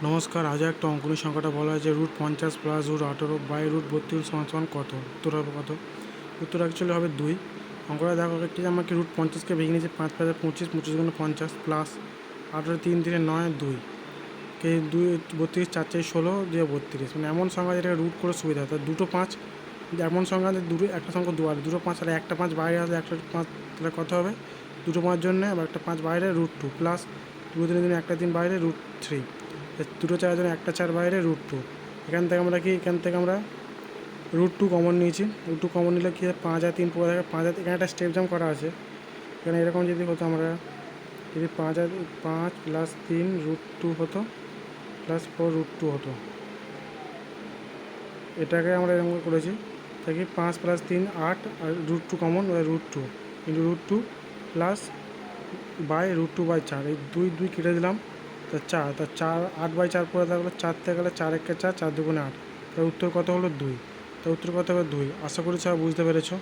নমস্কার। আজও একটা অঙ্কনের সংখ্যাটা বলা হয়েছে √50 প্লাস √18/√32 সমান কত? উত্তর হবে কত? উত্তর অ্যাকচুয়ালি হবে 2। অঙ্কটা দেখো, একটি আমাকে √50কে ভেঙে নিয়েছে 5 5 25, 25 গুণ 50 প্লাস 18 3 3 9 2 কে 2 32 4 4 16 দিয়ে 32, মানে এমন সংখ্যা যেটাকে রুট করে সুবিধা হয়। তার দুটো 5 এমন সংখ্যা যে দুটো একটা সংখ্যা দু আর দুটো 5 আর একটা 5 বাইরে আসলে একটা 5, তাহলে কত হবে? দুটো 5 জন্য আবার একটা 5 বাইরে √2 প্লাস 2 3 দিন একটা 3 বাইরে √3, দুটো 4 জন্য একটা 4 বাইরে √2। এখান থেকে আমরা √2 কমন নিয়েছি। √2 কমন নিলে কি হয়, 5 আর 3 পড়ে থাকে, 5 আর এখানে একটা স্টেপ জাম্প করা আছে। এখানে এরকম যদি হতো, আমরা যদি 5 প্লাস 3 √2 হতো প্লাস 4 √2 হতো, এটাকে আমরা এরকম করেছি। তাকে 5 প্লাস 3 8 আর √2 কমন, √2 ইন্টু √2 প্লাস √2/4, এই 2 2 কেটে দিলাম, তা 4, তা 4 8/4 পড়ে থাকলো, 4 থেকে গেলে 4 1 4, 4 2 8, তার উত্তর কত হলো 2। তার উত্তর কত হবে 2। আশা করি সবাই বুঝতে পেরেছো।